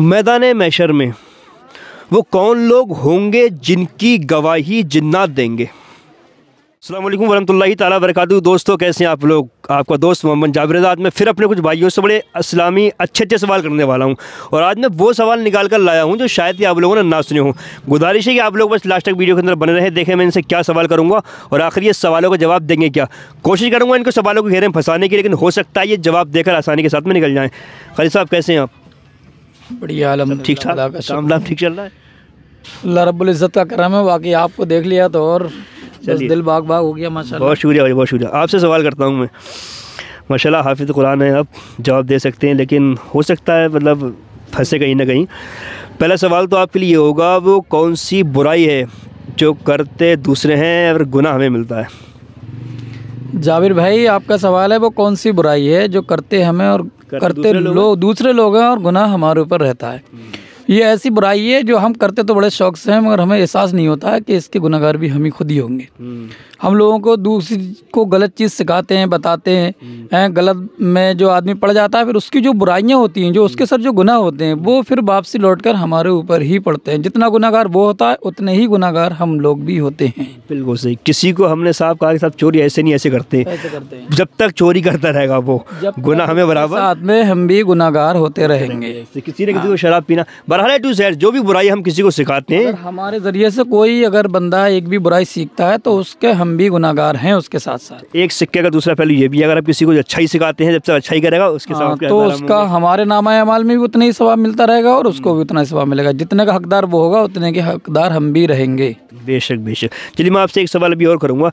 मैदान महशर में वो कौन लोग होंगे जिनकी गवाही जिन्नात देंगे। अस्सलाम वालेकुम वरहमतुल्लाहि ताला बरकातहू। दोस्तों कैसे हैं आप लोग। आपका दोस्त मोहम्मद जाबिर आज़ाद मैं फिर अपने कुछ भाइयों से बड़े इस्लामी अच्छे सवाल करने वाला हूं और आज मैं वो सवाल निकाल कर लाया हूं जो शायद कि आप लोगों ने ना सुने हों। गुजारिश है कि आप लोग बस लास्ट तक वीडियो के अंदर बने रहे, देखें मैं इनसे क्या सवाल करूँगा और आखिर ये सवालों का जवाब देंगे क्या। कोशिश करूँगा इनको सवालों को घेरे में फंसाने की, लेकिन हो सकता है ये जवाब देकर आसानी के साथ में निकल जाएँ। खालिद साहब कैसे हैं आप। बढ़िया अल्हम्दुलिल्लाह, ठीक ठाक, काम ठीक चल रहा है। अल्लाह रब्बुल इज़्ज़त का करम है। बाकी आपको देख लिया तो और बस दिल बाग बाग हो गया माशाल्लाह। बहुत शुक्रिया भाई, बहुत शुक्रिया। आपसे सवाल करता हूँ मैं। माशाल्लाह हाफिज़ कुरान है, आप जवाब दे सकते हैं, लेकिन हो सकता है मतलब फंसे कहीं ना कहीं। पहला सवाल तो आपके लिए होगा, वो कौन सी बुराई है जो करते दूसरे हैं और गुनाह हमें मिलता है। जाबिर भाई आपका सवाल है वो कौन सी बुराई है जो करते हमें और करते दूसरे लोग हैं और गुनाह हमारे ऊपर रहता है। ये ऐसी बुराई है जो हम करते तो बड़े शौक से हैं, मगर हमें एहसास नहीं होता है कि इसके गुनहगार भी हम ही खुद ही होंगे। हम लोगों को दूसरी को गलत चीज़ सिखाते हैं, बताते हैं, गलत में जो आदमी पड़ जाता है फिर उसकी जो बुराइयां होती हैं, जो उसके सर जो गुनाह होते हैं वो फिर वापसी लौटकर हमारे ऊपर ही पड़ते हैं। जितना गुनहगार वो होता है उतने ही गुनहगार हम लोग भी होते हैं। बिल्कुल सही। किसी को हमने साहब कहा कि साहब चोरी ऐसे नहीं ऐसे करते हैं, जब तक चोरी करता रहेगा वो गुनाह हमें बराबर, साथ में हम भी गुनहगार होते रहेंगे। किसी न किसी को शराब पीना, बहरहाल टू सेड जो भी बुराई हम किसी को सिखाते हैं, हमारे जरिए से कोई अगर बंदा एक भी बुराई सीखता है तो उसके हम भी गुनाहगार हैं उसके साथ साथ। एक सिक्के का दूसरा पहलू ये भी है, अगर आप किसी को अच्छा ही सिखाते हैं जब तक अच्छा ही करेगा उसके साथ तो उसका हमारे नामा अमाल में भी उतना ही सवाब मिलता रहेगा और उसको भी उतना ही सवाब मिलेगा। जितने का हकदार वो होगा उतने के हकदार हम भी रहेंगे। बेशक बेशक। चलिए मैं आपसे एक सवाल अभी और करूँगा,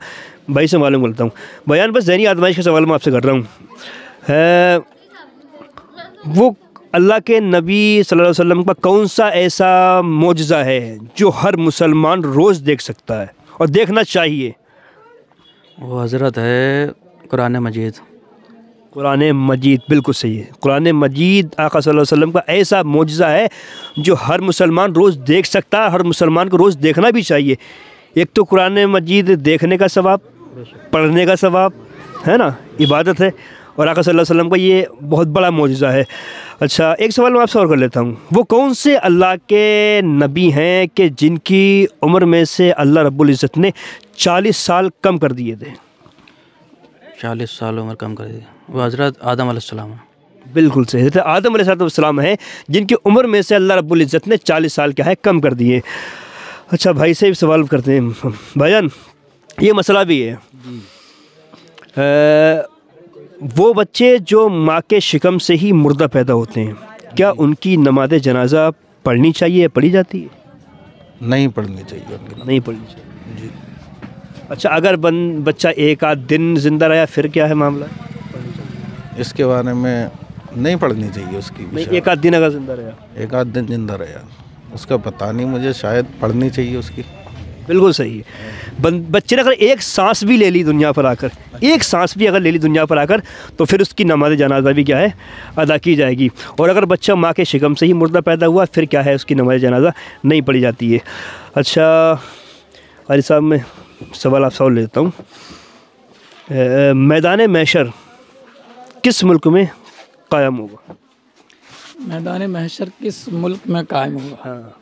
भाई से मालूम करता हूँ। बयान बस ज़हनी आजमाइश का सवाल मैं आपसे कर रहा हूँ। वो अल्लाह के नबी सल्लल्लाहु अलैहि वसल्लम का कौन सा ऐसा मौजज़ा है जो हर मुसलमान रोज़ देख सकता है और देखना चाहिए। वो हज़रत है कुरान मजीद। कुरान मजीद बिल्कुल सही है। कुरान मजीद आका सल्लल्लाहु अलैहि वसल्लम का ऐसा मौजज़ा है जो हर मुसलमान रोज़ देख सकता है, हर मुसलमान को रोज़ देखना भी चाहिए। एक तो कुरान मजीद देखने का सवाब, पढ़ने का सवाब है ना, इबादत है, और आका सल्लल्लाहु अलैहि वसल्लम का ये बहुत बड़ा मौजज़ा है। अच्छा एक सवाल मैं आपसे और कर लेता हूँ, वो कौन से अल्लाह के नबी हैं कि जिनकी उम्र में से अल्लाह रब्बुल इज़्ज़त ने 40 साल कम कर दिए थे। 40 साल उम्र कम कर दी। वो हज़रत आदम अलैहिस्सलाम। बिल्कुल सही। हज़रत आदम अलैहिस्सलाम हैं जिनकी उम्र में से अल्लाह रब्बुल इज़्ज़त ने 40 साल क्या है कम कर दिए। अच्छा भाई से सवाल करते हैं। भाईजान ये मसला भी है, वो बच्चे जो माँ के शिकम से ही मुर्दा पैदा होते हैं, क्या उनकी नमाज जनाजा पढ़नी चाहिए, पढ़ी जाती है। नहीं पढ़नी चाहिए, नहीं पढ़नी चाहिए जी। अच्छा अगर बच्चा एक आध दिन जिंदा रहा फिर क्या है मामला। इसके बारे में नहीं पढ़नी चाहिए उसकी। एक आध दिन अगर जिंदा रहा, एक आध दिन जिंदा रहा, उसका पता नहीं, मुझे शायद पढ़नी चाहिए उसकी। बिल्कुल सही है। बच्चे ने अगर एक सांस भी ले ली दुनिया पर आकर, एक सांस भी अगर ले ली दुनिया पर आकर, तो फिर उसकी नमाज जनाजा भी क्या है अदा की जाएगी। और अगर बच्चा माँ के शिकम से ही मुर्दा पैदा हुआ फिर क्या है उसकी नमाज जनाजा नहीं पढ़ी जाती है। अच्छा खालिद साहब मैं सवाल आपसे और लेता हूँ, मैदान महशर किस मुल्क में कायम होगा। मैदान महशर किस मुल्क में कायम होगा। हाँ।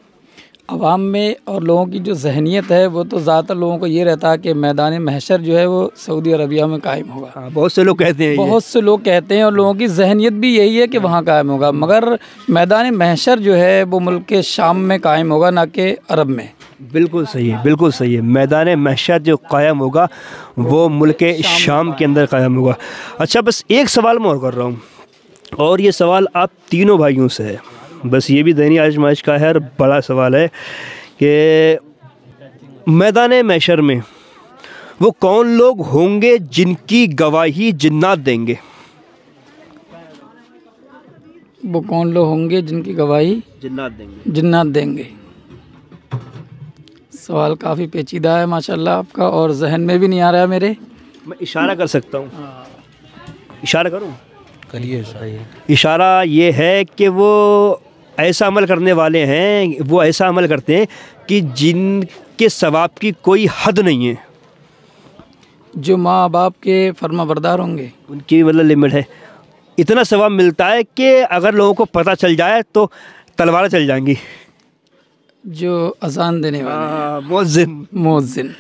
अवाम में और लोगों की जो जहनीत है वो तो ज़्यादातर लोगों को ये रहता है कि मैदान महशर जो है वो सऊदी अरबिया में कायम होगा। हाँ, बहुत से लोग कहते हैं, बहुत से लोग कहते हैं और लोगों की जहनीत भी यही है कि वहाँ कायम होगा, मगर मैदान महशर जो है वो मुल्क के शाम में कायम होगा, ना कि अरब में। बिल्कुल सही है, बिल्कुल सही है। मैदान महशर जो कायम होगा वो मुल्क के शाम के अंदर कायम होगा। अच्छा बस एक सवाल मैं और कर रहा हूँ और ये सवाल आप तीनों भाइयों से है, बस ये भी दैनी आजमाइश का है और बड़ा सवाल है कि मैदान महशर में वो कौन लोग होंगे जिनकी गवाही जिन्नात देंगे। वो कौन लोग होंगे जिनकी गवाही जिन्नात देंगे। सवाल काफ़ी पेचीदा है माशाल्लाह आपका, और जहन में भी नहीं आ रहा है मेरे। मैं इशारा कर सकता हूँ, इशारा करूँ। करिए। इशारा ये है कि वो ऐसा अमल करने वाले हैं, वो ऐसा अमल करते हैं कि जिनके सवाब की कोई हद नहीं है। जो माँ बाप के फर्मा बरदार होंगे उनकी मतलब लिमिट है। इतना सवाब मिलता है कि अगर लोगों को पता चल जाए तो तलवारें चल जाएंगी। जो अजान देने वाले मुअज्जिन मुअज्जिन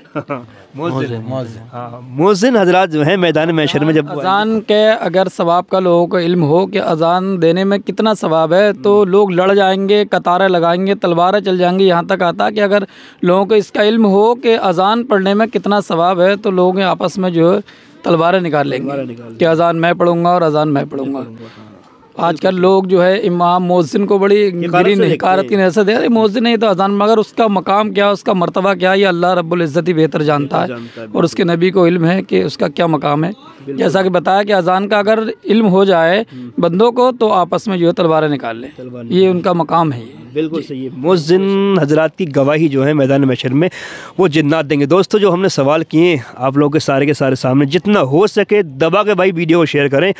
मुअज्जिन हजरात जो है मैदान महशर में जब अजान के अगर सवाब का लोगों को इल्म हो कि अजान देने में कितना सवाब है तो लोग लड़ जाएंगे, कतारें लगाएंगे, तलवारें चल जाएंगी। यहाँ तक आता कि अगर लोगों को इसका इल्म हो कि अजान पढ़ने में कितना सवाब है तो लोग आपस में जो है तलवारें निकाल लेंगे कि अजान मैं पढ़ूंगा और अजान मैं पढ़ूंगा। आजकल लोग जो है इमाम मुअज्जिन को बड़ी हिकारत की नज़र से दे रहे, मुअज्जिन नहीं तो अजान, मगर उसका मकाम क्या, उसका मर्तबा क्या, ये अल्लाह रब्बुल इज़्ज़त ही बेहतर जानता है और उसके नबी को इल्म है कि उसका क्या मकाम है। जैसा कि बताया कि अजान का अगर इल्म हो जाए बंदों को तो आपस में जो है तलवारें निकाल लें, ये उनका मकाम है। बिल्कुल सही है। मुअज्जिन हजरात की गवाही जो है मैदान महशर में वो जिन्नात देंगे। दोस्तों जो हमने सवाल किए आप लोगों के सारे सामने, जितना हो सके दबा के भाई वीडियो को शेयर करें